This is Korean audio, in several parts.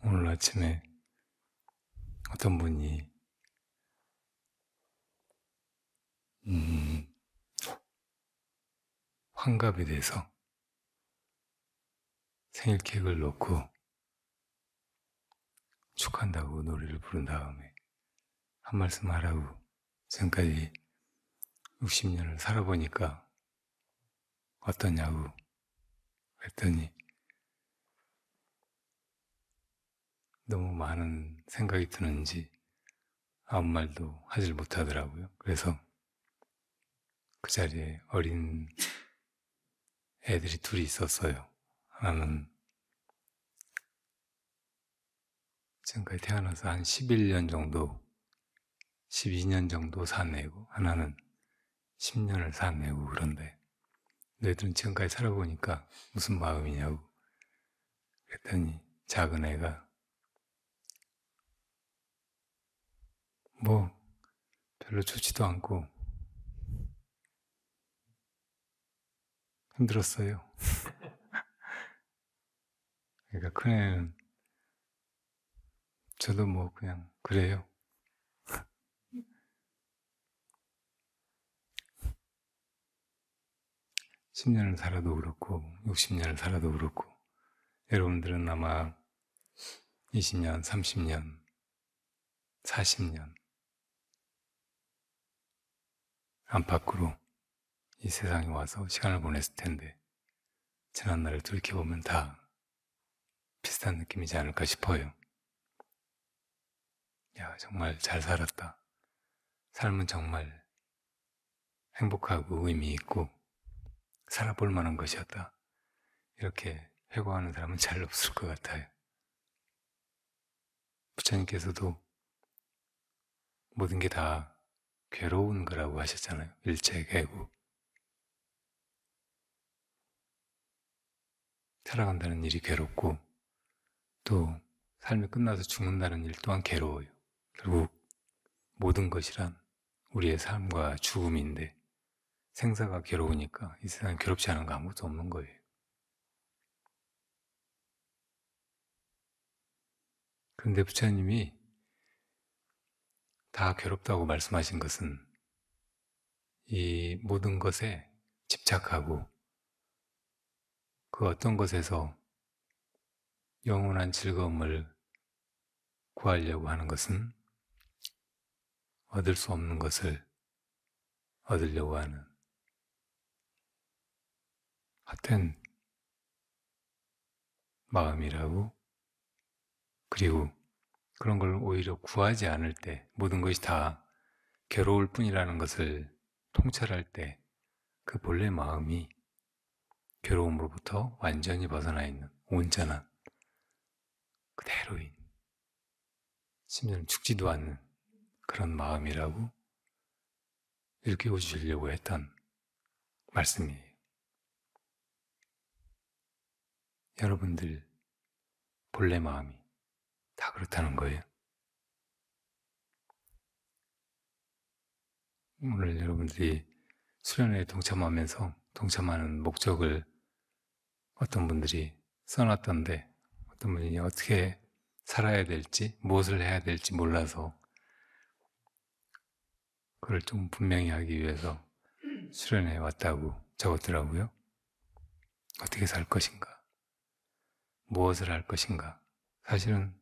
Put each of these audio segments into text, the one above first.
오늘 아침에 어떤 분이 환갑이 돼서 생일 케이크를 놓고 축하한다고 노래를 부른 다음에 한 말씀 하라고, 지금까지 60년을 살아보니까 어떠냐고 그랬더니 너무 많은 생각이 드는지 아무 말도 하질 못하더라고요. 그래서 그 자리에 어린 애들이 둘이 있었어요. 하나는 지금까지 태어나서 한 11년 정도, 12년 정도 산 애고, 하나는 10년을 산 애고. 그런데 너희들은 지금까지 살아보니까 무슨 마음이냐고 그랬더니 작은 애가 뭐 별로 좋지도 않고 힘들었어요. 그러니까 큰 애는 저도 뭐 그냥 그래요. 10년을 살아도 그렇고 60년을 살아도 그렇고, 여러분들은 아마 20년, 30년, 40년 안팎으로 이 세상에 와서 시간을 보냈을 텐데, 지난날을 돌이켜보면 다 비슷한 느낌이지 않을까 싶어요. 야, 정말 잘 살았다. 삶은 정말 행복하고 의미 있고 살아볼 만한 것이었다. 이렇게 회고하는 사람은 잘 없을 것 같아요. 부처님께서도 모든 게 다 괴로운 거라고 하셨잖아요. 일체괴고. 살아간다는 일이 괴롭고, 또 삶이 끝나서 죽는다는 일 또한 괴로워요. 결국 모든 것이란 우리의 삶과 죽음인데, 생사가 괴로우니까 이 세상에 괴롭지 않은 거 아무것도 없는 거예요. 그런데 부처님이 다 괴롭다고 말씀하신 것은 이 모든 것에 집착하고 그 어떤 것에서 영원한 즐거움을 구하려고 하는 것은 얻을 수 없는 것을 얻으려고 하는 헛된 마음이라고, 그리고 그런 걸 오히려 구하지 않을 때 모든 것이 다 괴로울 뿐이라는 것을 통찰할 때 그 본래 마음이 괴로움으로부터 완전히 벗어나 있는 온전한 그대로인, 심지어는 죽지도 않는 그런 마음이라고 일깨워 주시려고 했던 말씀이에요. 여러분들 본래 마음이 다 그렇다는 거예요. 오늘 여러분들이 수련회에 동참하는 목적을 어떤 분들이 써놨던데, 어떤 분이 어떻게 살아야 될지, 무엇을 해야 될지 몰라서 그걸 좀 분명히 하기 위해서 수련회에 왔다고 적었더라고요. 어떻게 살 것인가, 무엇을 할 것인가. 사실은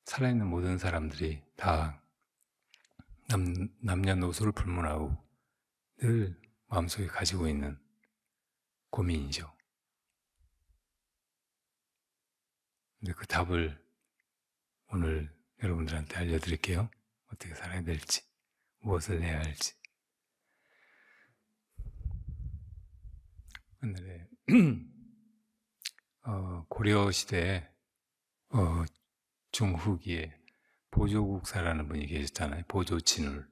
살아있는 모든 사람들이 다 남녀노소를 불문하고 늘 마음속에 가지고 있는 고민이죠. 근데 그 답을 오늘 여러분들한테 알려드릴게요. 어떻게 살아야 될지, 무엇을 해야 할지. 옛날에 고려 시대에 중후기에 보조국사라는 분이 계셨잖아요. 보조진울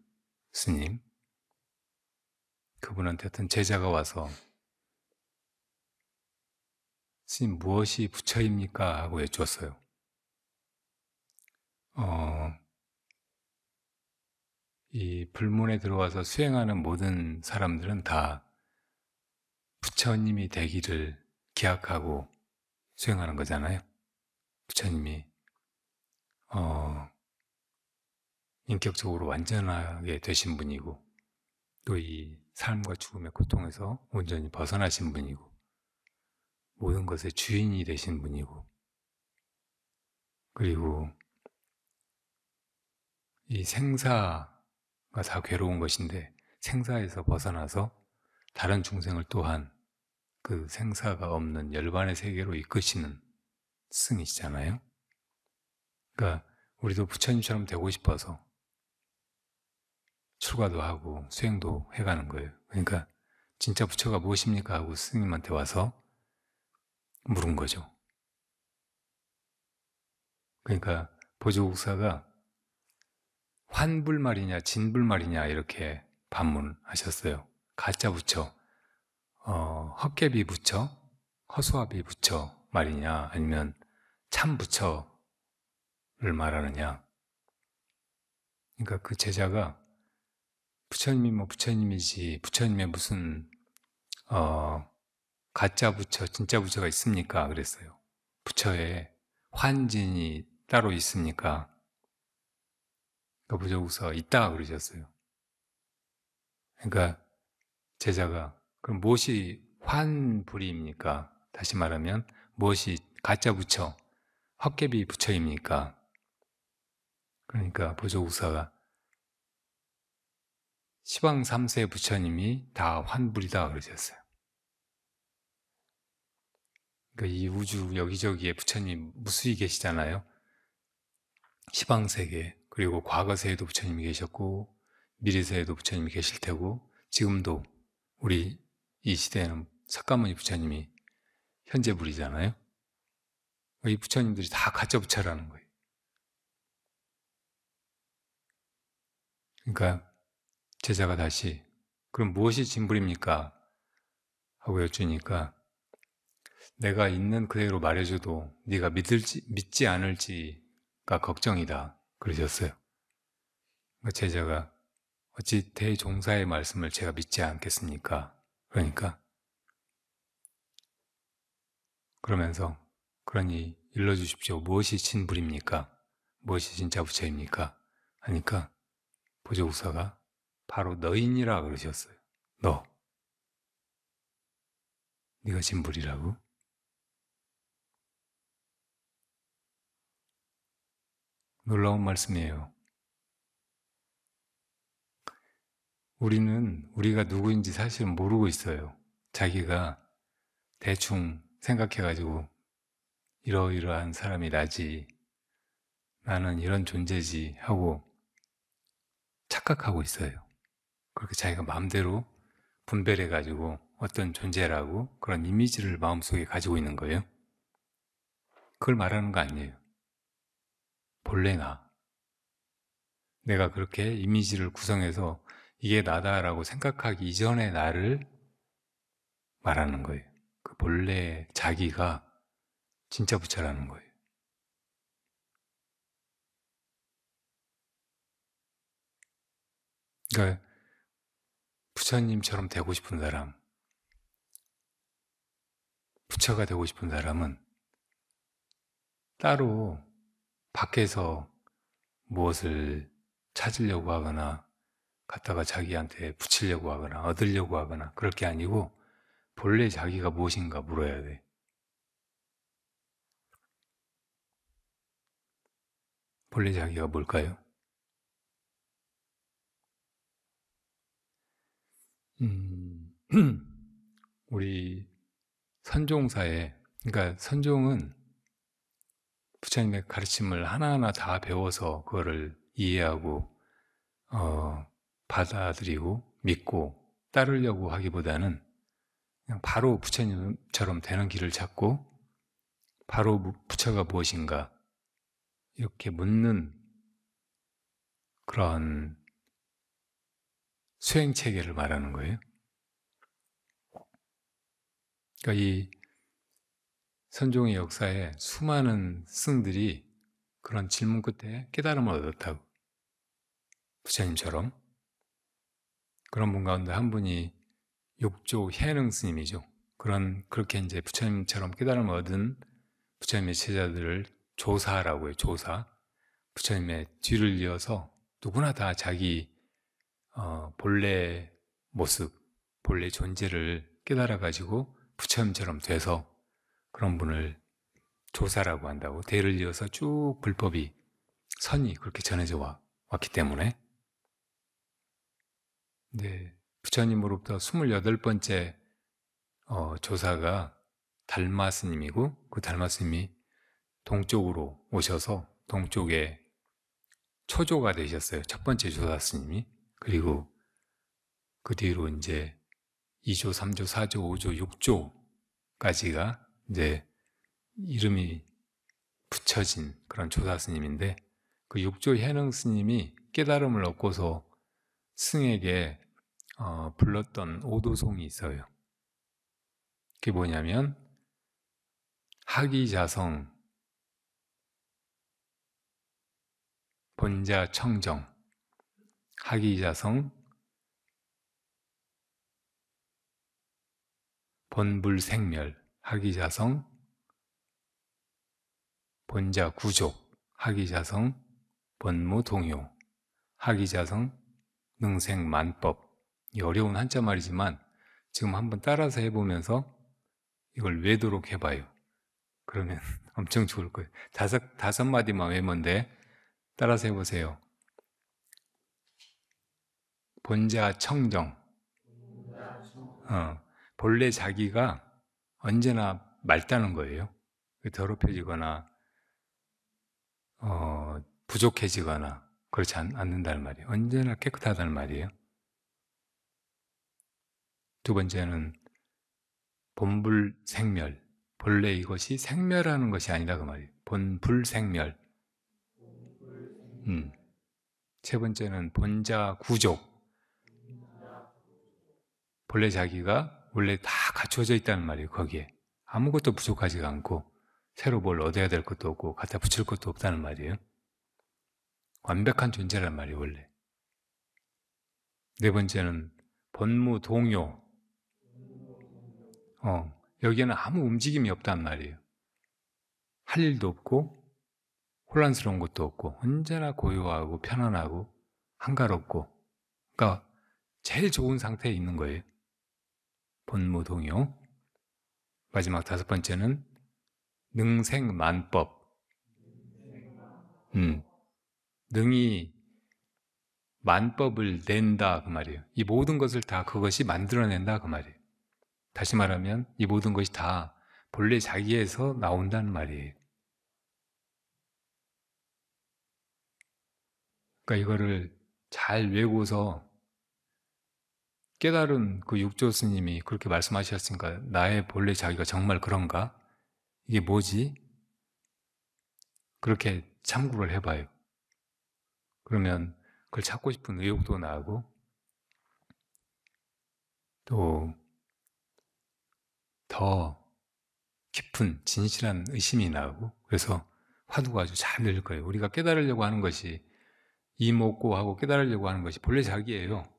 스님. 그분한테 어떤 제자가 와서 스님, 무엇이 부처입니까? 하고 여쭈었어요. 이 불문에 들어와서 수행하는 모든 사람들은 다 부처님이 되기를 기약하고 수행하는 거잖아요. 부처님이 인격적으로 완전하게 되신 분이고, 또 이 삶과 죽음의 고통에서 온전히 벗어나신 분이고, 모든 것의 주인이 되신 분이고, 그리고 이 생사가 다 괴로운 것인데 생사에서 벗어나서 다른 중생을 또한 그 생사가 없는 열반의 세계로 이끄시는 스승이시잖아요. 그러니까 우리도 부처님처럼 되고 싶어서 출가도 하고 수행도 해가는 거예요. 그러니까 진짜 부처가 무엇입니까? 하고 스님한테 와서 물은 거죠. 그러니까 보조국사가 환불말이냐 진불말이냐 이렇게 반문하셨어요. 가짜 부처, 헛개비 부처, 허수아비 부처 말이냐 아니면 참 부처를 말하느냐. 그러니까 그 제자가 부처님이 뭐 부처님이지 부처님의 무슨 가짜 부처, 진짜 부처가 있습니까? 그랬어요. 부처에 환진이 따로 있습니까? 그 부조국사가 있다 그러셨어요. 그러니까 제자가 그럼 무엇이 환불입니까? 다시 말하면 무엇이 가짜 부처, 헛개비 부처입니까? 그러니까 보조국사가 시방 3세 부처님이 다 환불이다 그러셨어요. 그러니까 이 우주 여기저기에 부처님 무수히 계시잖아요. 시방세계, 그리고 과거세에도 부처님이 계셨고 미래세에도 부처님이 계실 테고 지금도 우리 이 시대에는 석가모니 부처님이 현재 불이잖아요. 이 부처님들이 다 가짜 부처라는 거예요. 그러니까 제자가 다시 그럼 무엇이 진불입니까? 하고 여쭈니까 내가 있는 그대로 말해줘도 네가 믿지 않을지가 걱정이다 그러셨어요. 제자가 어찌 대종사의 말씀을 제가 믿지 않겠습니까? 그러니까 그러면서 그러니 일러주십시오. 무엇이 진불입니까? 무엇이 진짜 부처입니까? 하니까 보조국사가 바로 너인이라 그러셨어요. 네가 진불이라고? 놀라운 말씀이에요. 우리는 우리가 누구인지 사실 모르고 있어요. 자기가 대충 생각해가지고 이러이러한 사람이 나지, 나는 이런 존재지 하고 착각하고 있어요. 그렇게 자기가 마음대로 분별해가지고 어떤 존재라고 그런 이미지를 마음속에 가지고 있는 거예요. 그걸 말하는 거 아니에요. 본래 내가 그렇게 이미지를 구성해서 이게 나다라고 생각하기 이전의 나를 말하는 거예요. 그 본래 자기가 진짜 부처라는 거예요. 그러니까 부처님처럼 되고 싶은 사람, 부처가 되고 싶은 사람은 따로 밖에서 무엇을 찾으려고 하거나 갖다가 자기한테 붙이려고 하거나 얻으려고 하거나 그럴 게 아니고 본래 자기가 무엇인가 물어야 돼. 본래 자기가 뭘까요? 우리 선종사에, 그러니까 선종은 부처님의 가르침을 하나하나 다 배워서 그거를 이해하고 받아들이고 믿고 따르려고 하기보다는 그냥 바로 부처님처럼 되는 길을 찾고 바로 부처가 무엇인가 이렇게 묻는 그런 수행체계를 말하는 거예요. 그러니까 이 선종의 역사에 수많은 스승들이 그런 질문 끝에 깨달음을 얻었다고, 부처님처럼. 그런 분 가운데 한 분이 육조 해능 스님이죠. 그렇게 이제 부처님처럼 깨달음을 얻은 부처님의 제자들을 조사라고 해요. 조사. 부처님의 뒤를 이어서 누구나 다 자기 본래 모습, 본래 존재를 깨달아가지고 부처님처럼 돼서 그런 분을 조사라고 한다고. 대를 이어서 쭉 불법이, 선이 그렇게 전해져 왔기 때문에. 네, 부처님으로부터 28번째 조사가 달마 스님이고, 그 달마 스님이 동쪽으로 오셔서 동쪽에 초조가 되셨어요. 첫 번째 조사 스님이. 그리고 그 뒤로 이제 2조, 3조, 4조, 5조, 6조까지가 이제 이름이 붙여진 그런 조사 스님인데, 그 6조 현흥 스님이 깨달음을 얻고서 승에게 불렀던 오도송이 있어요. 그게 뭐냐면 하기자성, 본자청정, 하기자성, 본불생멸, 하기자성, 본자구족, 하기자성, 본무동요, 하기자성, 능생만법. 이 어려운 한자말이지만 지금 한번 따라서 해보면서 이걸 외도록 해봐요. 그러면 엄청 좋을 거예요. 다섯 마디만 외면 돼. 따라서 해보세요. 본자청정. 본래 자기가 언제나 맑다는 거예요. 더럽혀지거나 부족해지거나 그렇지 않는다는 말이에요. 언제나 깨끗하다는 말이에요. 두 번째는 본불생멸. 본래 이것이 생멸하는 것이 아니다 그 말이에요. 본불생멸. 세 번째는 본자구족. 본래 자기가 원래 다 갖춰져 있다는 말이에요. 거기에 아무것도 부족하지가 않고 새로 뭘 얻어야 될 것도 없고 갖다 붙일 것도 없다는 말이에요. 완벽한 존재란 말이에요. 원래. 네 번째는 본무동요. 여기에는 아무 움직임이 없단 말이에요. 할 일도 없고 혼란스러운 것도 없고 언제나 고요하고 편안하고 한가롭고, 그러니까 제일 좋은 상태에 있는 거예요. 본무동요. 마지막 다섯 번째는 능생만법. 능이 만법을 낸다 그 말이에요. 이 모든 것을 다 그것이 만들어낸다 그 말이에요. 다시 말하면 이 모든 것이 다 본래 자기에서 나온다는 말이에요. 그러니까 이거를 잘 외고서 깨달은 그 육조 스님이 그렇게 말씀하셨으니까 나의 본래 자기가 정말 그런가? 이게 뭐지? 그렇게 참고를 해봐요. 그러면 그걸 찾고 싶은 의욕도 나고 또 더 깊은 진실한 의심이 나고, 그래서 화두가 아주 잘 늘 거예요. 우리가 깨달으려고 하는 것이, 이목고하고 깨달으려고 하는 것이 본래 자기예요.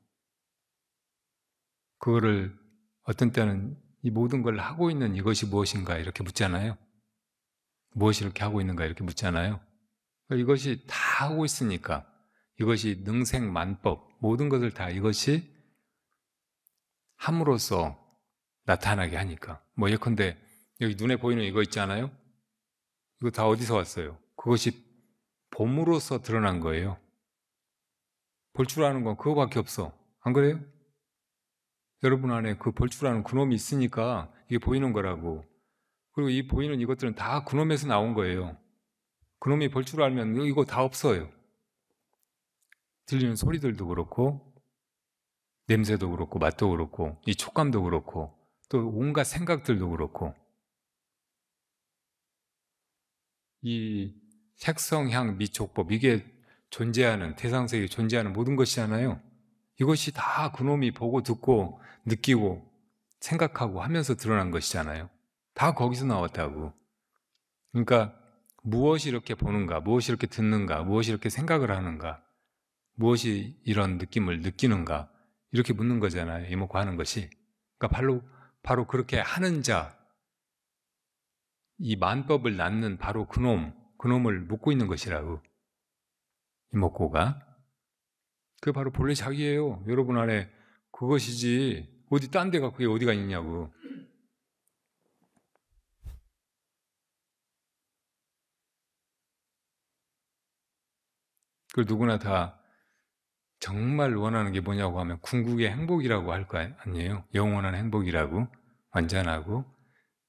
그거를 어떤 때는 이 모든 걸 하고 있는 이것이 무엇인가 이렇게 묻잖아요. 무엇이 이렇게 하고 있는가 이렇게 묻잖아요. 이것이 다 하고 있으니까, 이것이 능생만법, 모든 것을 다 이것이 함으로써 나타나게 하니까. 뭐 예컨대 여기 눈에 보이는 이거 있잖아요. 이거 다 어디서 왔어요? 그것이 봄으로써 드러난 거예요. 볼 줄 아는 건 그거밖에 없어. 안 그래요? 여러분 안에 그 볼 줄 아는 그놈이 있으니까 이게 보이는 거라고. 그리고 이 보이는 이것들은 다 그놈에서 나온 거예요. 그놈이 볼 줄 알면 이거 다 없어요. 들리는 소리들도 그렇고 냄새도 그렇고 맛도 그렇고 이 촉감도 그렇고 또 온갖 생각들도 그렇고, 이 색성, 향, 미, 촉법, 이게 존재하는, 태상세계에 존재하는 모든 것이잖아요. 이것이 다 그놈이 보고 듣고 느끼고 생각하고 하면서 드러난 것이잖아요. 다 거기서 나왔다고. 그러니까 무엇이 이렇게 보는가, 무엇이 이렇게 듣는가, 무엇이 이렇게 생각을 하는가, 무엇이 이런 느낌을 느끼는가, 이렇게 묻는 거잖아요. 이목구하는 것이. 그러니까 바로 그렇게 하는 자, 이 만법을 낳는 바로 그놈을 묻고 있는 것이라고. 이목구가. 그게 바로 본래 자기예요. 여러분 안에 그것이지 어디 딴 데가 그게 어디가 있냐고. 그걸 누구나 다 정말 원하는 게 뭐냐고 하면 궁극의 행복이라고 할 거 아니에요. 영원한 행복이라고, 완전하고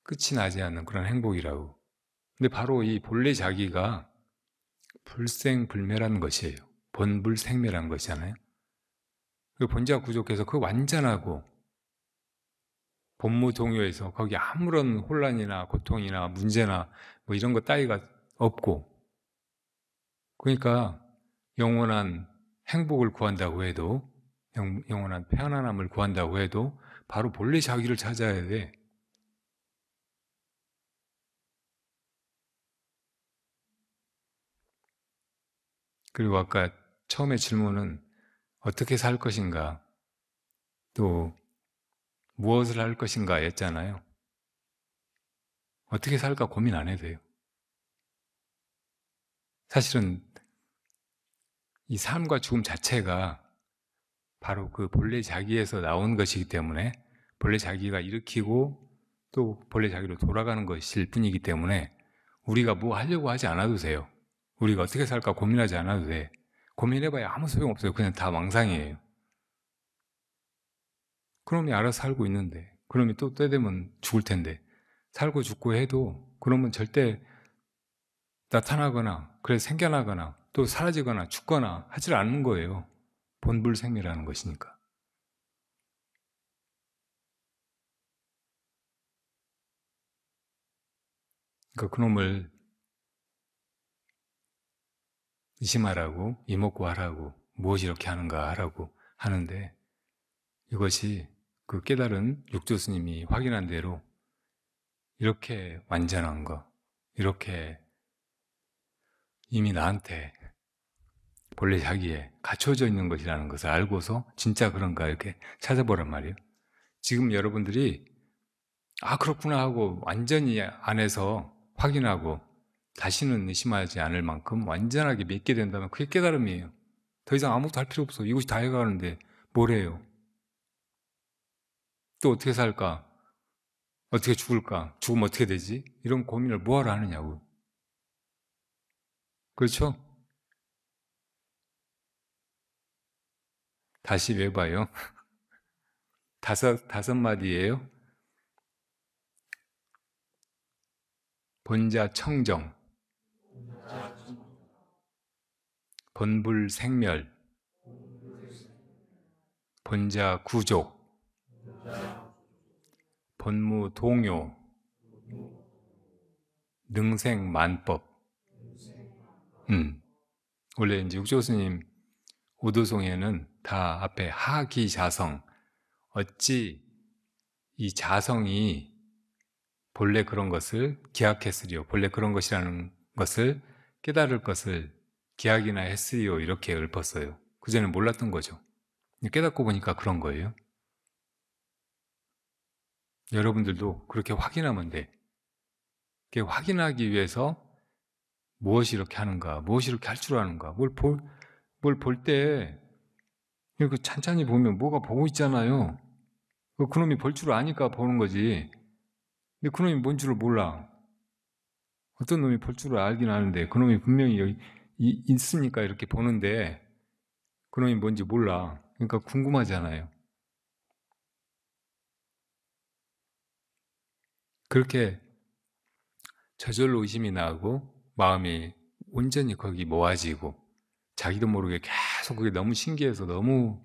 끝이 나지 않는 그런 행복이라고. 근데 바로 이 본래 자기가 불생불멸한 것이에요. 본불생멸한 것이잖아요. 그 본자 구족해서 그 완전하고 본무동요에서 거기 아무런 혼란이나 고통이나 문제나 뭐 이런 거 따위가 없고, 그러니까 영원한 행복을 구한다고 해도, 영원한 편안함을 구한다고 해도 바로 본래 자기를 찾아야 돼. 그리고 아까 처음에 질문은 어떻게 살 것인가, 또 무엇을 할 것인가 였잖아요. 어떻게 살까 고민 안 해도 돼요. 사실은 이 삶과 죽음 자체가 바로 그 본래 자기에서 나온 것이기 때문에, 본래 자기가 일으키고 또 본래 자기로 돌아가는 것일 뿐이기 때문에 우리가 뭐 하려고 하지 않아도 돼요. 우리가 어떻게 살까 고민하지 않아도 돼. 고민해봐야 아무 소용없어요. 그냥 다 망상이에요. 그놈이 알아서 살고 있는데, 그놈이 또 때 되면 죽을 텐데, 살고 죽고 해도 그놈은 절대 나타나거나 그래서 생겨나거나 또 사라지거나 죽거나 하질 않는 거예요. 본불생멸하는 것이니까. 그러니까 그놈을 의심하라고, 이목구 하라고, 무엇이 이렇게 하는가 하라고 하는데, 이것이 그 깨달은 육조 스님이 확인한 대로 이렇게 완전한 거, 이렇게 이미 나한테 본래 자기에 갖춰져 있는 것이라는 것을 알고서 진짜 그런가 이렇게 찾아보란 말이에요. 지금 여러분들이 그렇구나 하고 완전히 안에서 확인하고 다시는 의심하지 않을 만큼 완전하게 믿게 된다면 그게 깨달음이에요. 더 이상 아무것도 할 필요 없어. 이것이 다 해가는데 뭘 해요? 또 어떻게 살까? 어떻게 죽을까? 죽으면 어떻게 되지? 이런 고민을 뭐하러 하느냐고. 그렇죠? 다시 외봐요. 다섯 마디예요. 본자 청정, 본불생멸, 본자 구족, 본무동요, 능생만법. 원래 이제 육조스님 오도송에는 다 앞에 하기자성, 어찌 이 자성이 본래 그런 것을 기약했으리요, 본래 그런 것이라는 것을 깨달을 것을 기약이나 했으리요, 이렇게 읊었어요. 그전에 몰랐던 거죠. 깨닫고 보니까 그런 거예요. 여러분들도 그렇게 확인하면 돼. 그게 확인하기 위해서 무엇이 이렇게 하는가, 무엇이 이렇게 할 줄 아는가, 뭘 볼 때 이렇게 찬찬히 보면 뭐가 보고 있잖아요. 그놈이 볼 줄 아니까 보는 거지. 근데 그놈이 뭔 줄을 몰라. 어떤 놈이 볼 줄을 알긴 아는데 그놈이 분명히 여기 있으니까 이렇게 보는데 그놈이 뭔지 몰라. 그러니까 궁금하잖아요. 그렇게 저절로 의심이 나고 마음이 온전히 거기 모아지고 자기도 모르게 계속 그게 너무 신기해서 너무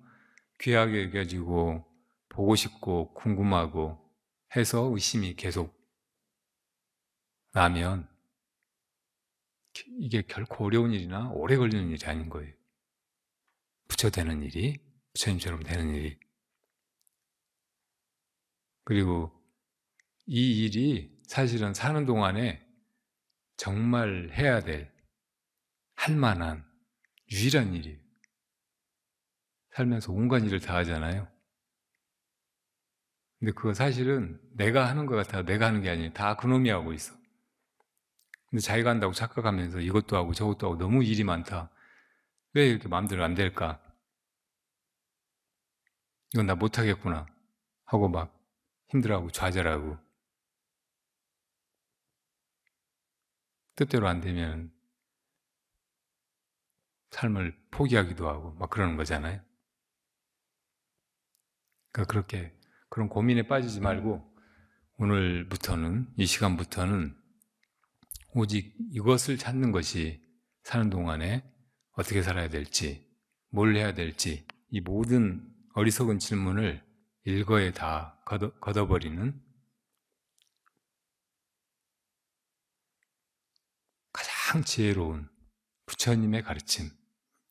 귀하게 여겨지고 보고 싶고 궁금하고 해서 의심이 계속 나면 이게 결코 어려운 일이나 오래 걸리는 일이 아닌 거예요. 부처되는 일이, 부처님처럼 되는 일이. 그리고 이 일이 사실은 사는 동안에 정말 해야 될, 할 만한 유일한 일이에요. 살면서 온갖 일을 다 하잖아요. 근데 그거 사실은 내가 하는 것 같아도 내가 하는 게 아니에요. 다 그놈이 하고 있어. 근데 자기가 한다고 착각하면서 이것도 하고 저것도 하고 너무 일이 많다. 왜 이렇게 마음대로 안 될까? 이건 나 못하겠구나 하고 막 힘들어하고 좌절하고 뜻대로 안 되면 삶을 포기하기도 하고 막 그러는 거잖아요. 그러니까 그렇게 그런 고민에 빠지지 말고 오늘부터는, 이 시간부터는 오직 이것을 찾는 것이 사는 동안에 어떻게 살아야 될지, 뭘 해야 될지, 이 모든 어리석은 질문을 일거에 다 걷어버리는 가장 지혜로운 부처님의 가르침,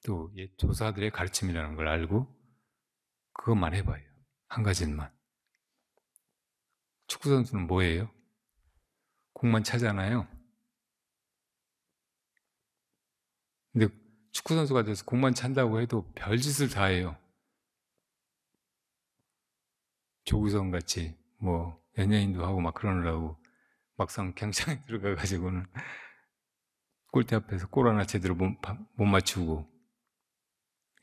또 옛 조사들의 가르침이라는 걸 알고 그것만 해봐요. 한 가지만. 축구선수는 뭐예요? 공만 차잖아요. 근데 축구선수가 돼서 공만 찬다고 해도 별짓을 다 해요. 조구성 같이 뭐 연예인도 하고 막 그러느라고 막상 경창에 들어가가지고는 골대 앞에서 골 하나 제대로 못 맞추고,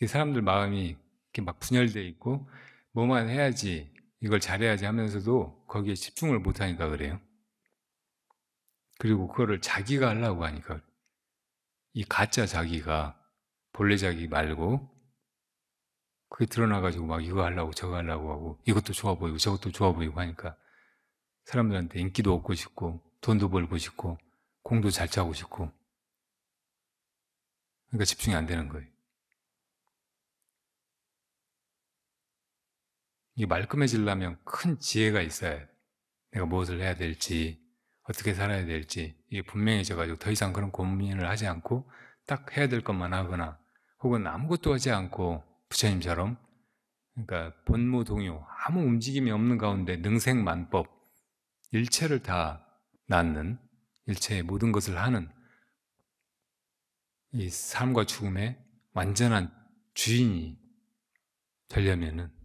사람들 마음이 이렇게 막 분열돼 있고 뭐만 해야지, 이걸 잘해야지 하면서도 거기에 집중을 못 하니까 그래요. 그리고 그거를 자기가 하려고 하니까, 이 가짜 자기가 본래 자기 말고 그게 드러나가지고 막 이거 하려고 저거 하려고 하고, 이것도 좋아 보이고 저것도 좋아 보이고 하니까 사람들한테 인기도 얻고 싶고 돈도 벌고 싶고 공도 잘 차고 싶고, 그러니까 집중이 안 되는 거예요. 이게 말끔해지려면 큰 지혜가 있어야 해요. 내가 무엇을 해야 될지, 어떻게 살아야 될지 이게 분명해져가지고 더 이상 그런 고민을 하지 않고 딱 해야 될 것만 하거나, 혹은 아무것도 하지 않고 부처님처럼, 그러니까 본무동요, 아무 움직임이 없는 가운데 능생만법, 일체를 다 낳는, 일체의 모든 것을 하는 이 삶과 죽음의 완전한 주인이 되려면은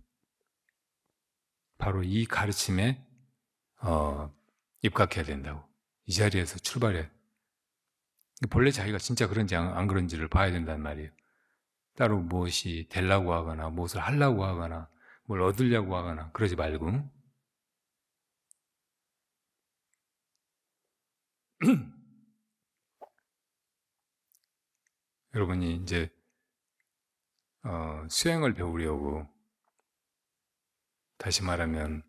바로 이 가르침에 입각해야 된다고. 이 자리에서 출발해. 본래 자기가 진짜 그런지 안 그런지를 봐야 된단 말이에요. 따로 무엇이 되려고 하거나 무엇을 하려고 하거나 뭘 얻으려고 하거나 그러지 말고. 여러분이 이제 수행을 배우려고, 다시 말하면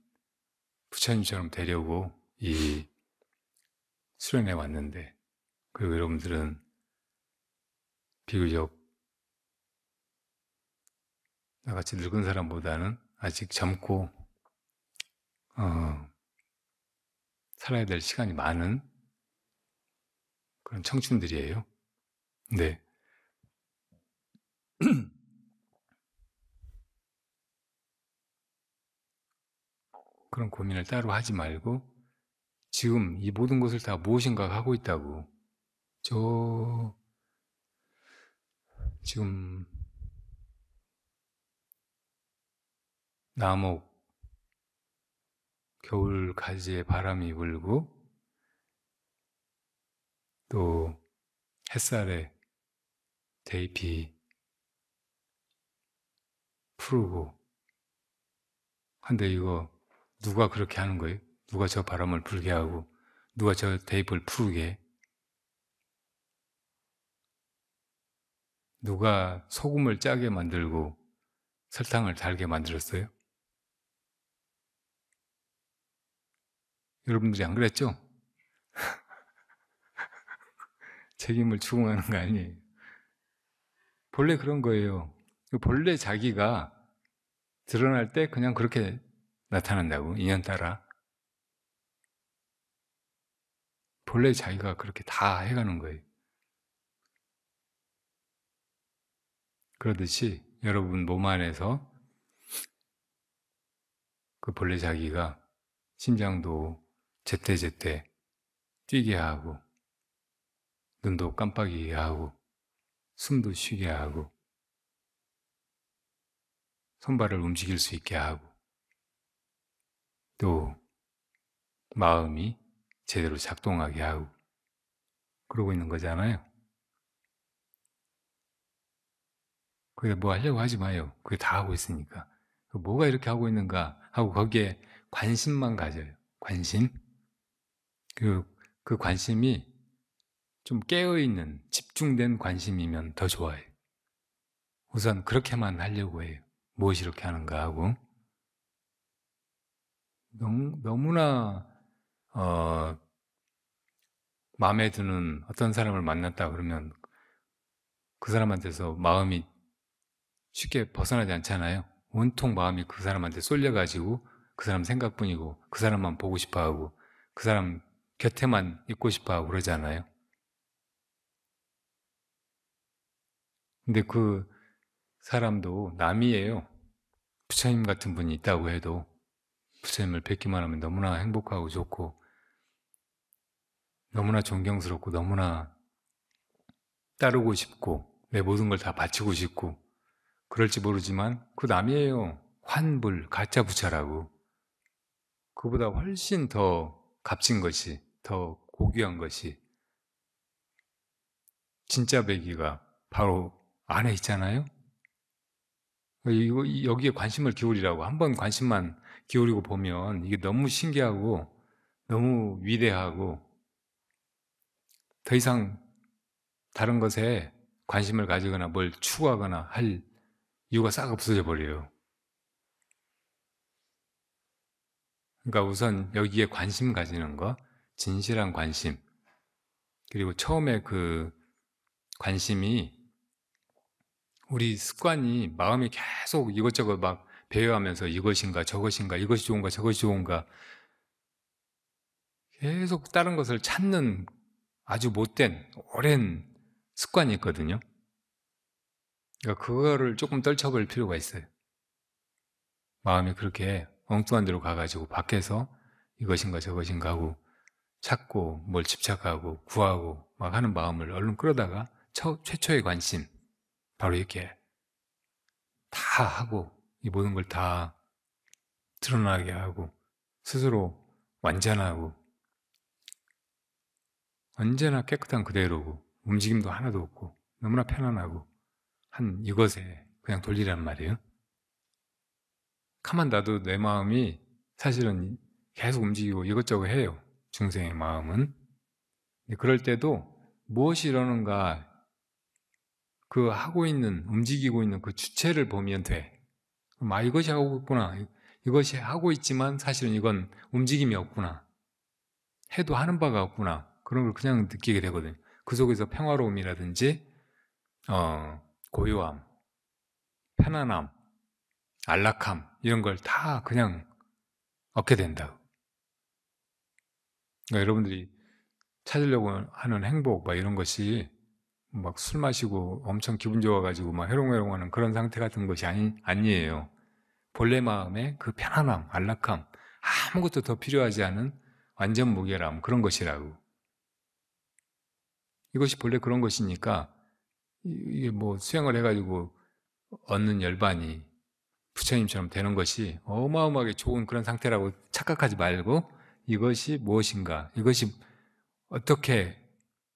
부처님처럼 되려고 이 수련회 왔는데, 그리고 여러분들은 비교적 나같이 늙은 사람보다는 아직 젊고 살아야 될 시간이 많은 그런 청춘들이에요. 네. 그런 고민을 따로 하지 말고 지금 이 모든 것을 다 무엇인가 하고 있다고. 지금 나목 겨울 가지에 바람이 불고 또 햇살에 대잎이 푸르고 한데, 이거 누가 그렇게 하는 거예요? 누가 저 바람을 불게 하고 누가 저 대잎을 푸르게 해? 누가 소금을 짜게 만들고 설탕을 달게 만들었어요? 여러분들이 안 그랬죠? 책임을 추궁하는 거 아니에요. 본래 그런 거예요. 본래 자기가 드러날 때 그냥 그렇게 나타난다고, 인연 따라. 본래 자기가 그렇게 다 해가는 거예요. 그러듯이 여러분 몸 안에서 그 본래 자기가 심장도 제때제때 뛰게 하고, 눈도 깜빡이게 하고, 숨도 쉬게 하고, 손발을 움직일 수 있게 하고, 또 마음이 제대로 작동하게 하고, 그러고 있는 거잖아요. 거기다 뭐 하려고 하지 마요. 그게 다 하고 있으니까. 뭐가 이렇게 하고 있는가 하고 거기에 관심만 가져요. 관심. 그 관심이 좀 깨어있는 집중된 관심이면 더 좋아요. 우선 그렇게만 하려고 해요. 무엇이 이렇게 하는가 하고. 너무나 마음에 드는 어떤 사람을 만났다 그러면 그 사람한테서 마음이 쉽게 벗어나지 않잖아요. 온통 마음이 그 사람한테 쏠려가지고 그 사람 생각뿐이고 그 사람만 보고 싶어하고 그 사람 곁에만 있고 싶어하고 그러잖아요. 근데 그 사람도 남이에요. 부처님 같은 분이 있다고 해도 부처님을 뵙기만 하면 너무나 행복하고 좋고 너무나 존경스럽고 너무나 따르고 싶고 내 모든 걸 다 바치고 싶고 그럴지 모르지만 그 남이에요. 환불, 가짜 부처라고. 그보다 훨씬 더 값진 것이, 더 고귀한 것이 진짜 배기가 바로 안에 있잖아요. 여기에 관심을 기울이라고 한번 관심만 기울이고 보면 이게 너무 신기하고 너무 위대하고 더 이상 다른 것에 관심을 가지거나 뭘 추구하거나 할 이유가 싹 없어져 버려요. 그러니까 우선 여기에 관심 가지는 거, 진실한 관심, 그리고 처음에 그 관심이 우리 습관이 마음이 계속 이것저것 막 배워하면서 이것인가 저것인가 이것이 좋은가 저것이 좋은가 계속 다른 것을 찾는 아주 못된 오랜 습관이 있거든요. 그러니까 그거를 조금 떨쳐버릴 필요가 있어요. 마음이 그렇게 엉뚱한 데로 가가지고 밖에서 이것인가 저것인가 하고 찾고 뭘 집착하고 구하고 막 하는 마음을 얼른 끌어다가 최초의 관심 바로 이렇게 다 하고 이 모든 걸 다 드러나게 하고 스스로 완전하고 언제나 깨끗한 그대로고 움직임도 하나도 없고 너무나 편안하고 한 이것에 그냥 돌리란 말이에요. 가만 놔도 내 마음이 사실은 계속 움직이고 이것저것 해요. 중생의 마음은. 그럴 때도 무엇이 이러는가 그 하고 있는 움직이고 있는 그 주체를 보면 돼. 이것이 하고 있구나. 이것이 하고 있지만 사실은 이건 움직임이 없구나. 해도 하는 바가 없구나. 그런 걸 그냥 느끼게 되거든요. 그 속에서 평화로움이라든지 고요함, 편안함, 안락함 이런 걸 다 그냥 얻게 된다고. 그러니까 여러분들이 찾으려고 하는 행복 이런 것이 막 술 마시고 엄청 기분 좋아가지고 막 해롱해롱하는 그런 상태 같은 것이 아니에요. 본래 마음의 그 편안함, 안락함, 아무것도 더 필요하지 않은 완전 무결함 그런 것이라고. 이것이 본래 그런 것이니까 이게 뭐 수행을 해가지고 얻는 열반이 부처님처럼 되는 것이 어마어마하게 좋은 그런 상태라고 착각하지 말고 이것이 무엇인가, 이것이 어떻게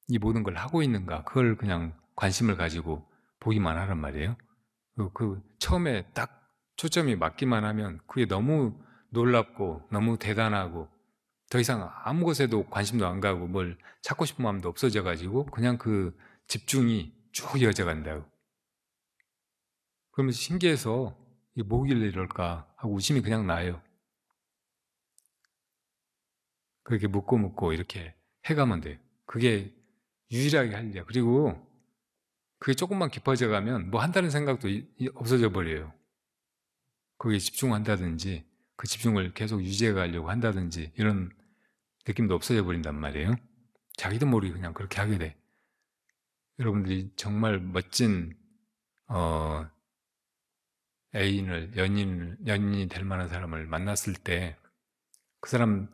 이 모든 걸 하고 있는가 그걸 그냥 관심을 가지고 보기만 하란 말이에요. 그 처음에 딱 초점이 맞기만 하면 그게 너무 놀랍고 너무 대단하고 더 이상 아무 것에도 관심도 안 가고 뭘 찾고 싶은 마음도 없어져 가지고 그냥 그 집중이 쭉 이어져 간다고. 그러면서 신기해서 이게 뭐길래 이럴까 하고 웃음이 그냥 나요. 그렇게 묻고 이렇게 해가면 돼요. 그게 유일하게 할 일이야. 그리고 그게 조금만 깊어져 가면 뭐 한다는 생각도 없어져 버려요. 거기에 집중한다든지 그 집중을 계속 유지해 가려고 한다든지 이런 느낌도 없어져 버린단 말이에요. 자기도 모르게 그냥 그렇게 하게 돼. 여러분들이 정말 멋진 애인을 연인이 될 만한 사람을 만났을 때 그 사람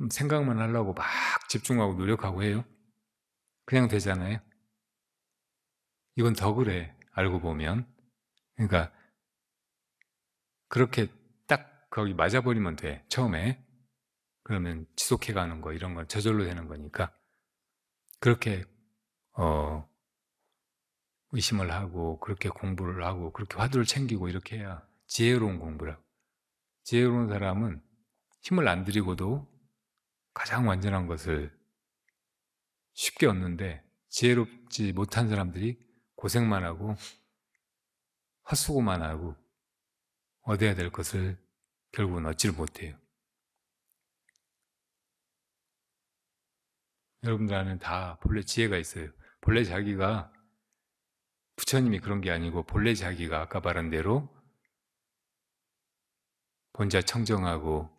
생각만 하려고 막 집중하고 노력하고 해요. 그냥 되잖아요. 이건 더 그래 알고 보면. 그러니까 그렇게 딱 거기 맞아버리면 돼 처음에. 그러면 지속해가는 거 이런 건 저절로 되는 거니까 그렇게 의심을 하고 그렇게 공부를 하고 그렇게 화두를 챙기고 이렇게 해야 지혜로운 공부라고. 지혜로운 사람은 힘을 안 들이고도 가장 완전한 것을 쉽게 얻는데, 지혜롭지 못한 사람들이 고생만 하고 헛수고만 하고 얻어야 될 것을 결국은 얻지를 못해요. 여러분들 안에는 다 본래 지혜가 있어요. 본래 자기가, 부처님이 그런 게 아니고 본래 자기가 아까 말한 대로 본자 청정하고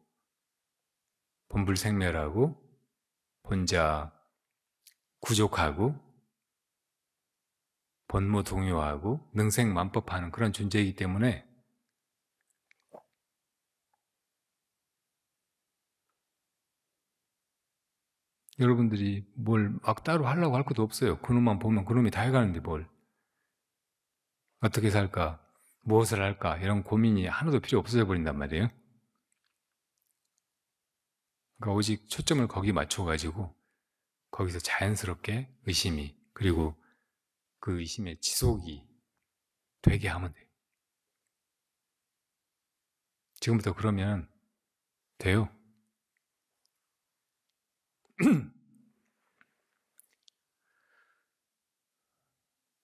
본불생멸하고 본자 구족하고 본무동요하고 능생만법하는 그런 존재이기 때문에 여러분들이 뭘 막 따로 하려고 할 것도 없어요. 그놈만 보면 그놈이 다 해가는데 뭘. 어떻게 살까? 무엇을 할까? 이런 고민이 하나도 필요 없어져 버린단 말이에요. 그러니까 오직 초점을 거기 맞춰가지고 거기서 자연스럽게 의심이, 그리고 그 의심의 지속이 되게 하면 돼요. 지금부터 그러면 돼요.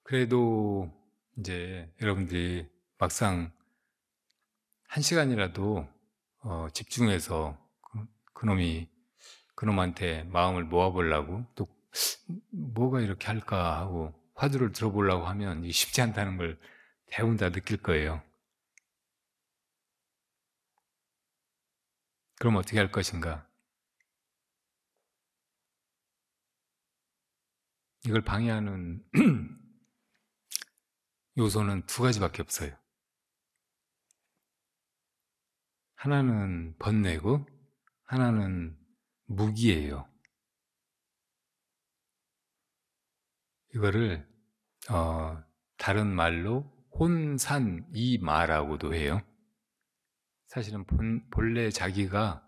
그래도 이제 여러분들이 막상 1시간이라도 집중해서 그놈한테 마음을 모아보려고, 또 뭐가 이렇게 할까 하고 화두를 들어보려고 하면 이게 쉽지 않다는 걸 대부분 다 느낄 거예요. 그럼 어떻게 할 것인가? 이걸 방해하는 요소는 2가지밖에 없어요. 하나는 번뇌고 하나는 무기예요. 이거를 다른 말로 혼산이마라고도 해요. 사실은 본래 자기가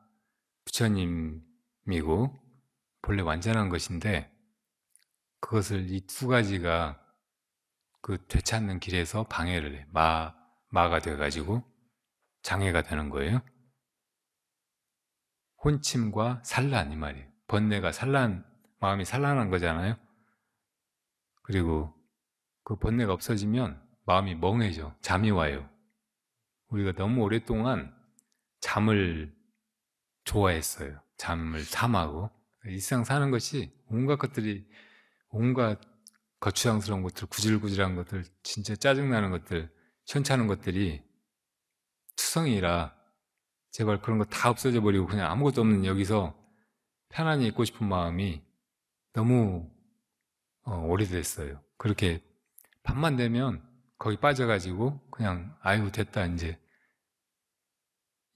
부처님이고 본래 완전한 것인데, 그것을 이 2가지가 그 되찾는 길에서 방해를 해. 마가 돼가지고 장애가 되는 거예요. 혼침과 산란, 이 말이에요. 번뇌가 마음이 산란한 거잖아요. 그리고 그 번뇌가 없어지면 마음이 멍해져. 잠이 와요. 우리가 너무 오랫동안 잠을 좋아했어요. 잠을 탐하고. 일상 사는 것이 온갖 것들이, 온갖 거추장스러운 것들, 구질구질한 것들, 진짜 짜증나는 것들, 현찮은 것들이 투성이라 제발 그런 거 다 없어져 버리고 그냥 아무것도 없는 여기서 편안히 있고 싶은 마음이 너무 오래됐어요. 그렇게 밤만 되면 거기 빠져가지고 그냥 아이고 됐다, 이제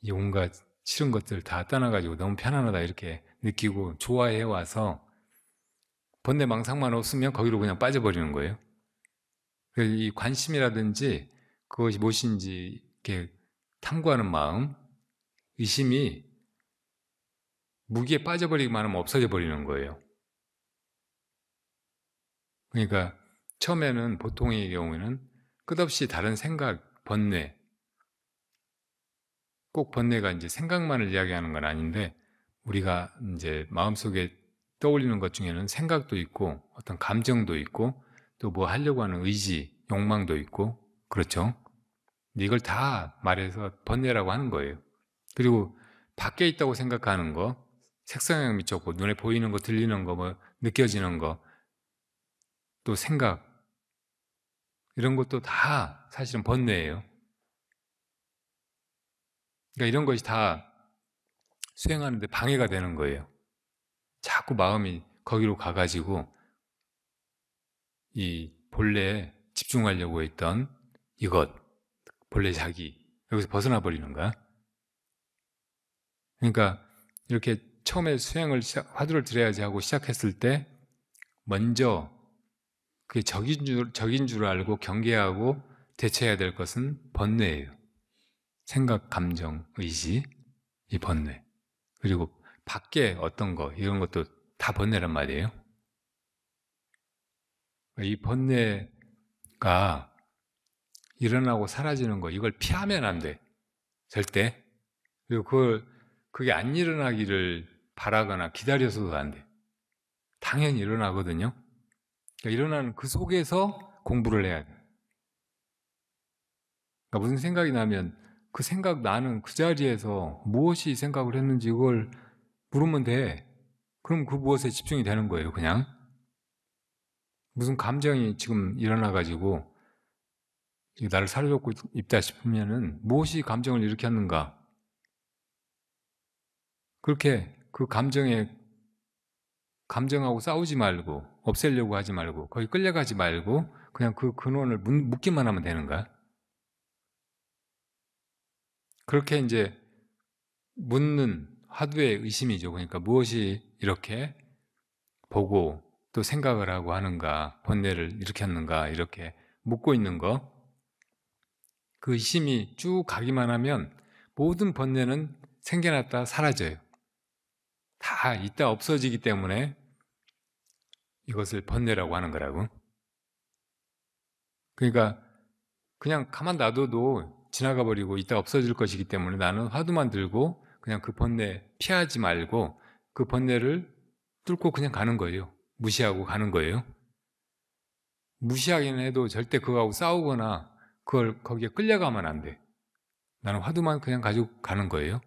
이 온갖 싫은 것들 다 떠나가지고 너무 편안하다 이렇게 느끼고 좋아해 와서 번뇌망상만 없으면 거기로 그냥 빠져버리는 거예요. 이 관심이라든지 그것이 무엇인지 이렇게 탐구하는 마음, 의심이 무기에 빠져버리기만 하면 없어져 버리는 거예요. 그러니까 처음에는 보통의 경우에는 끝없이 다른 생각, 번뇌, 꼭 번뇌가 이제 생각만을 이야기하는 건 아닌데, 우리가 이제 마음속에 떠올리는 것 중에는 생각도 있고 어떤 감정도 있고 또 뭐 하려고 하는 의지, 욕망도 있고, 그렇죠? 근데 이걸 다 말해서 번뇌라고 하는 거예요. 그리고 밖에 있다고 생각하는 거, 색상에 미쳤고 눈에 보이는 거, 들리는 거, 뭐 느껴지는 거, 또 생각, 이런 것도 다 사실은 번뇌예요. 그러니까 이런 것이 다 수행하는데 방해가 되는 거예요. 자꾸 마음이 거기로 가가지고 이 본래에 집중하려고 했던 이것, 본래 자기, 여기서 벗어나 버리는 거야. 그러니까 이렇게 처음에 수행을 화두를 들어야지 하고 시작했을 때 먼저 그게 적인 줄 알고 경계하고 대처해야 될 것은 번뇌예요. 생각, 감정, 의지, 이 번뇌. 그리고 밖에 어떤 거, 이런 것도 다 번뇌란 말이에요. 이 번뇌, 일어나고 사라지는 거, 이걸 피하면 안 돼. 절대. 그리고 그게 안 일어나기를 바라거나 기다려서도 안 돼. 당연히 일어나거든요. 그러니까 일어나는 그 속에서 공부를 해야 돼. 그러니까 무슨 생각이 나면 그 생각 나는 그 자리에서 무엇이 생각을 했는지 이걸 물으면 돼. 그럼 그 무엇에 집중이 되는 거예요, 그냥. 무슨 감정이 지금 일어나가지고 나를 사로잡고 있다 싶으면은 무엇이 감정을 일으켰는가? 그렇게 그 감정하고 싸우지 말고 없애려고 하지 말고 거기 끌려가지 말고 그냥 그 근원을 묻기만 하면 되는 거야. 그렇게 이제 묻는 화두의 의심이죠. 그러니까 무엇이 이렇게 보고 또 생각을 하고 하는가, 번뇌를 일으켰는가 이렇게 묻고 있는 거. 그 의심이 쭉 가기만 하면 모든 번뇌는 생겨났다 사라져요. 다 있다 없어지기 때문에 이것을 번뇌라고 하는 거라고. 그러니까 그냥 가만 놔둬도 지나가 버리고 있다 없어질 것이기 때문에 나는 화두만 들고 그냥 그 번뇌 피하지 말고 그 번뇌를 뚫고 그냥 가는 거예요. 무시하고 가는 거예요. 무시하기는 해도 절대 그거하고 싸우거나 그걸 거기에 끌려가면 안 돼. 나는 화두만 그냥 가지고 가는 거예요.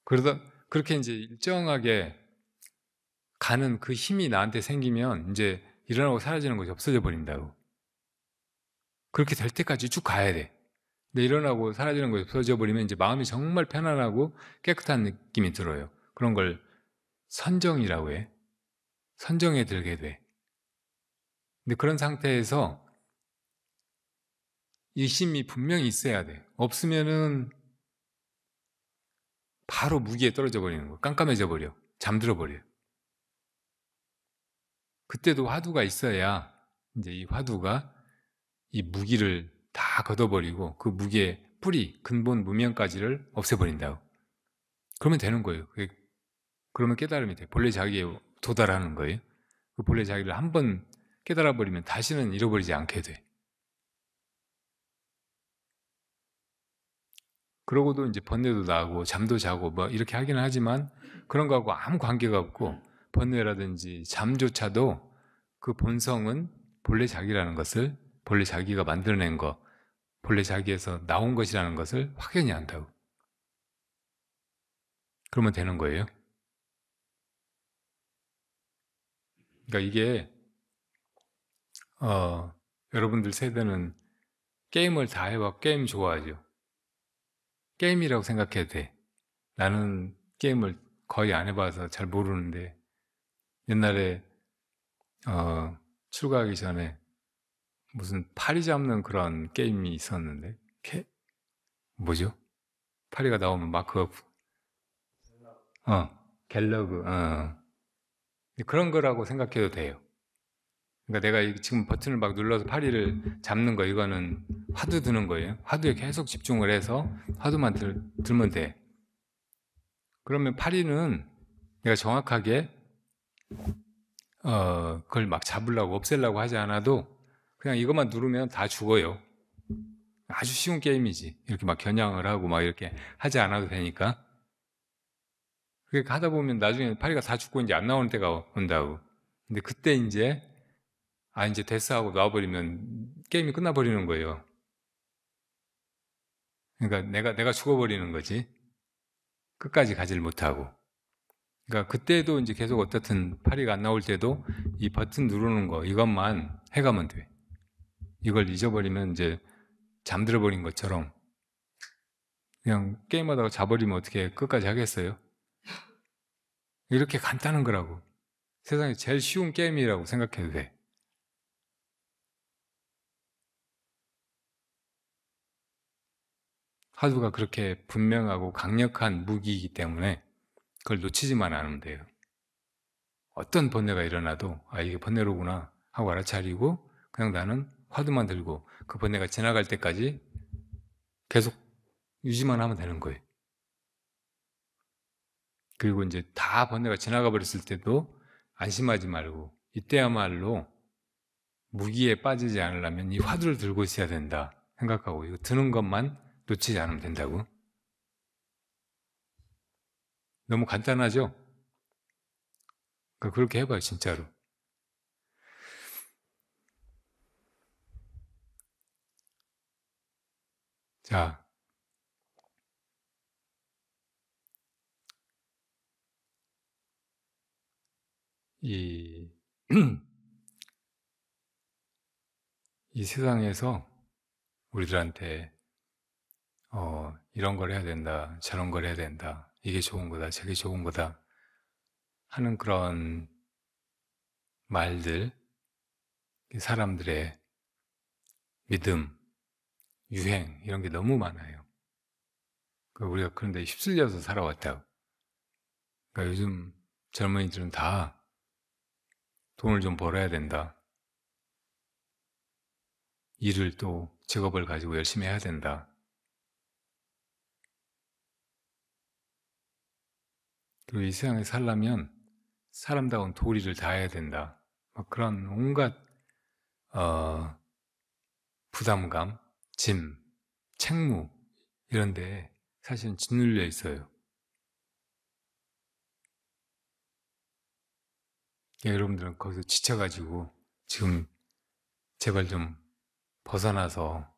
그러다 그렇게 이제 일정하게 가는 그 힘이 나한테 생기면 이제 일어나고 사라지는 것이 없어져 버린다고. 그렇게 될 때까지 쭉 가야 돼. 근데 일어나고 사라지는 것이 없어져 버리면 이제 마음이 정말 편안하고 깨끗한 느낌이 들어요. 그런 걸 선정이라고 해. 선정에 들게 돼. 근데 그런 상태에서 일심이 분명히 있어야 돼. 없으면은 바로 무기에 떨어져 버리는 거. 깜깜해져 버려. 잠들어 버려. 그때도 화두가 있어야 이제 이 화두가 이 무기를 다 걷어버리고 그 무기의 뿌리, 근본 무명까지를 없애버린다고. 그러면 되는 거예요. 그러면 깨달음이 돼. 본래 자기에 도달하는 거예요. 그 본래 자기를 한번 깨달아버리면 다시는 잃어버리지 않게 돼. 그러고도 이제 번뇌도 나고 잠도 자고 뭐 이렇게 하기는 하지만 그런 거하고 아무 관계가 없고 번뇌라든지 잠조차도 그 본성은 본래 자기라는 것을 본래 자기가 만들어낸 거 본래 자기에서 나온 것이라는 것을 확연히 안다고. 그러면 되는 거예요. 그러니까 이게 여러분들 세대는 게임을 다 해봐. 게임 좋아하죠. 게임이라고 생각해도 돼. 나는 게임을 거의 안 해봐서 잘 모르는데 옛날에 출가하기 전에 무슨 파리 잡는 그런 게임이 있었는데 뭐죠? 파리가 나오면 마크가 갤러그 그런 거라고 생각해도 돼요. 그러니까 내가 지금 버튼을 막 눌러서 파리를 잡는 거 이거는 화두 드는 거예요. 화두에 계속 집중을 해서 화두만 들면 돼. 그러면 파리는 내가 정확하게 그걸 막 잡으려고 없애려고 하지 않아도 그냥 이것만 누르면 다 죽어요. 아주 쉬운 게임이지. 이렇게 막 겨냥을 하고 막 이렇게 하지 않아도 되니까. 그렇게 하다 보면 나중에 파리가 다 죽고 이제 안 나오는 때가 온다고. 근데 그때 이제 이제 됐어 하고 놔버리면 게임이 끝나버리는 거예요. 그러니까 내가 죽어버리는 거지. 끝까지 가지를 못하고. 그러니까 그때도 이제 계속 어떻든 파리가 안 나올 때도 이 버튼 누르는 거 이것만 해가면 돼. 이걸 잊어버리면 이제 잠들어 버린 것처럼 그냥 게임하다가 자버리면 어떻게 끝까지 하겠어요? 이렇게 간단한 거라고. 세상에 제일 쉬운 게임이라고 생각해도 돼. 화두가 그렇게 분명하고 강력한 무기이기 때문에 그걸 놓치지만 않으면 돼요. 어떤 번뇌가 일어나도 이게 번뇌로구나 하고 알아차리고 그냥 나는 화두만 들고 그 번뇌가 지나갈 때까지 계속 유지만 하면 되는 거예요. 그리고 이제 다 번뇌가 지나가 버렸을 때도 안심하지 말고 이때야말로 무기에 빠지지 않으려면 이 화두를 들고 있어야 된다 생각하고 이거 드는 것만 놓치지 않으면 된다고. 너무 간단하죠? 그렇게 해봐요, 진짜로. 자, 이, 이 세상에서 우리들한테 이런 걸 해야 된다, 저런 걸 해야 된다, 이게 좋은 거다, 저게 좋은 거다 하는 그런 말들, 사람들의 믿음, 유행 이런 게 너무 많아요. 우리가 그런데 휩쓸려서 살아왔다고. 그러니까 요즘 젊은이들은 다 돈을 좀 벌어야 된다. 일을 또 직업을 가지고 열심히 해야 된다. 그리고 이 세상에 살려면 사람다운 도리를 다해야 된다. 막 그런 온갖 부담감, 짐, 책무 이런데 사실은 짓눌려 있어요. 여러분들은 거기서 지쳐가지고 지금 제발 좀 벗어나서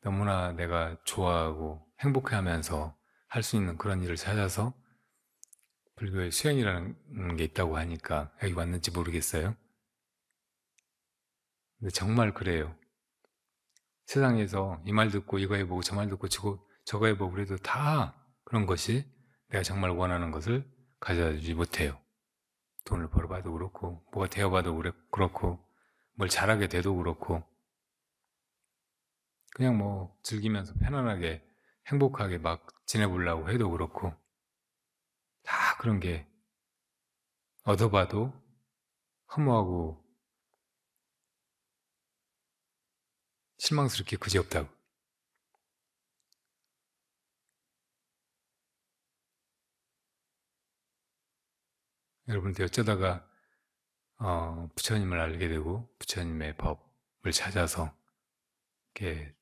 너무나 내가 좋아하고 행복해하면서 할 수 있는 그런 일을 찾아서 불교에 수행이라는 게 있다고 하니까 여기 왔는지 모르겠어요. 근데 정말 그래요. 세상에서 이 말 듣고 이거 해보고 저 말 듣고 저거 해보고 그래도 다 그런 것이 내가 정말 원하는 것을 가져다주지 못해요. 돈을 벌어봐도 그렇고 뭐가 되어봐도 그렇고 뭘 잘하게 돼도 그렇고 그냥 뭐 즐기면서 편안하게 행복하게 막 지내보려고 해도 그렇고 다 그런 게 얻어봐도 허무하고 실망스럽게 그지없다고. 여러분들 어쩌다가 부처님을 알게 되고 부처님의 법을 찾아서 이렇게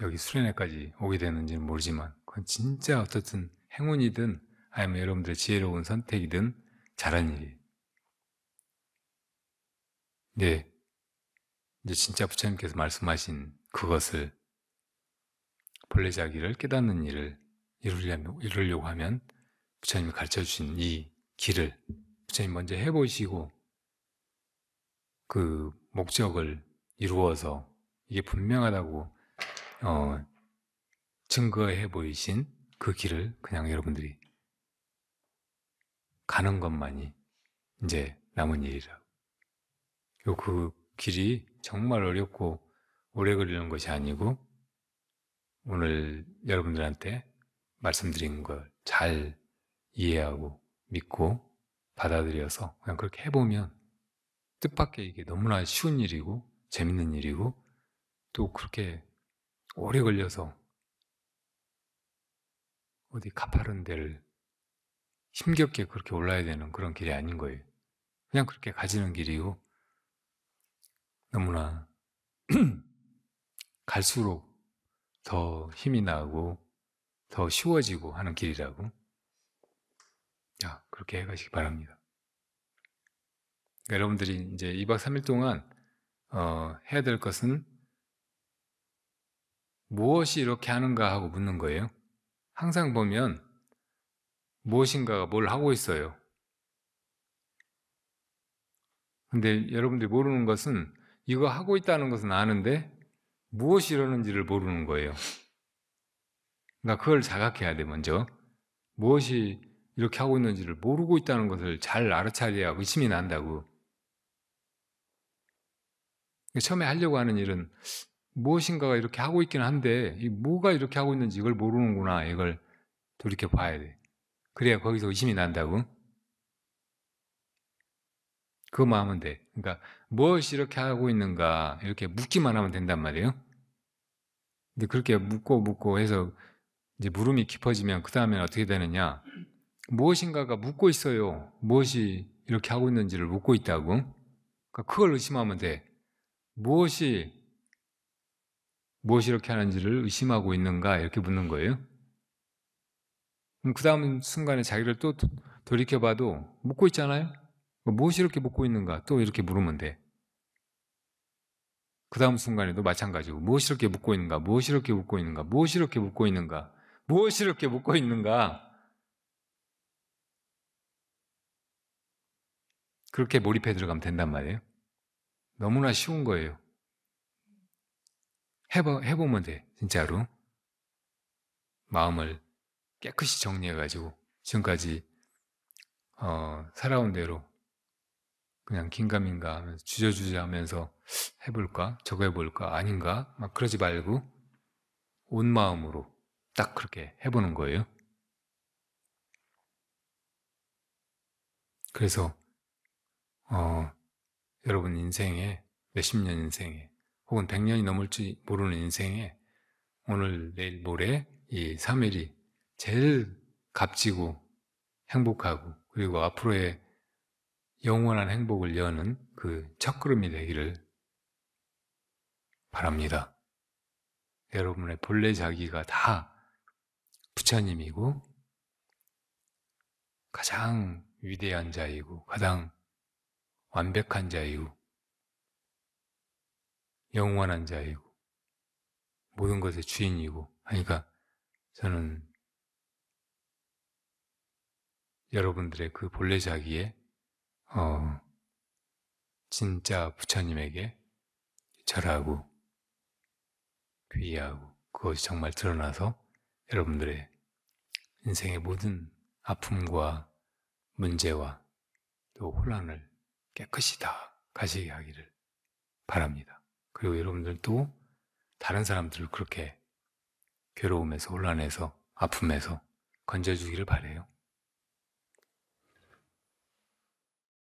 여기 수련회까지 오게 되는지는 모르지만 그건 진짜 어떻든 행운이든 아니면 여러분들의 지혜로운 선택이든 잘한 일이에요. 네, 이제 진짜 부처님께서 말씀하신 그것을 본래자기를 깨닫는 일을 이루려고 하면 부처님이 가르쳐주신 이 길을 부처님 먼저 해보시고 그 목적을 이루어서 이게 분명하다고 증거해 보이신 그 길을 그냥 여러분들이 가는 것만이 이제 남은 일이라고. 그 길이 정말 어렵고 오래 걸리는 것이 아니고 오늘 여러분들한테 말씀드린 걸 잘 이해하고 믿고 받아들여서 그냥 그렇게 해보면 뜻밖의 이게 너무나 쉬운 일이고 재밌는 일이고 또 그렇게 오래 걸려서 어디 가파른 데를 힘겹게 그렇게 올라야 되는 그런 길이 아닌 거예요. 그냥 그렇게 가지는 길이고 너무나 갈수록 더 힘이 나고 더 쉬워지고 하는 길이라고. 자, 그렇게 해가시기 바랍니다. 그러니까 여러분들이 이제 2박 3일 동안 해야 될 것은 무엇이 이렇게 하는가 하고 묻는 거예요. 항상 보면 무엇인가가 뭘 하고 있어요. 근데 여러분들이 모르는 것은 이거 하고 있다는 것은 아는데 무엇이 이러는지를 모르는 거예요. 그러니까 그걸 자각해야 돼, 먼저. 무엇이 이렇게 하고 있는지를 모르고 있다는 것을 잘 알아차려야 의심이 난다고. 처음에 하려고 하는 일은 무엇인가가 이렇게 하고 있긴 한데 뭐가 이렇게 하고 있는지 이걸 모르는구나, 이걸 돌이켜 봐야 돼. 그래야 거기서 의심이 난다고. 그거만 하면 돼. 그러니까 무엇이 이렇게 하고 있는가 이렇게 묻기만 하면 된단 말이에요. 근데 그렇게 묻고 해서 이제 물음이 깊어지면 그 다음엔 어떻게 되느냐, 무엇인가가 묻고 있어요. 무엇이 이렇게 하고 있는지를 묻고 있다고. 그러니까 그걸 의심하면 돼. 무엇이 이렇게 하는지를 의심하고 있는가 이렇게 묻는 거예요. 그럼 그 다음 순간에 자기를 또 돌이켜봐도 묻고 있잖아요. 무엇이 이렇게 묻고 있는가 또 이렇게 물으면 돼. 그 다음 순간에도 마찬가지고 무엇이 이렇게 묻고 있는가, 무엇이 이렇게 묻고 있는가, 무엇이 이렇게 묻고 있는가, 무엇이 이렇게 묻고 있는가. 그렇게 몰입해 들어가면 된단 말이에요. 너무나 쉬운 거예요. 해보면 돼, 진짜로. 마음을 깨끗이 정리해가지고 지금까지 살아온 대로 그냥 긴가민가 하면서 주저주저 하면서 해볼까? 저거 해볼까? 아닌가? 막 그러지 말고 온 마음으로 딱 그렇게 해보는 거예요. 그래서 여러분 인생에 몇십 년 인생에 혹은 100년이 넘을지 모르는 인생에 오늘 내일 모레 이 3일이 제일 값지고 행복하고 그리고 앞으로의 영원한 행복을 여는 그 첫걸음이 되기를 바랍니다. 여러분의 본래 자기가 다 부처님이고 가장 위대한 자이고 가장 완벽한 자이고 영원한 자이고 모든 것의 주인이고 하니까 저는 여러분들의 그 본래 자기에 진짜 부처님에게 절하고 귀의하고 그것이 정말 드러나서 여러분들의 인생의 모든 아픔과 문제와 또 혼란을 깨끗이 다 가시게 하기를 바랍니다. 그리고 여러분들도 다른 사람들을 그렇게 괴로움에서 혼란에서 아픔에서 건져주기를 바라요.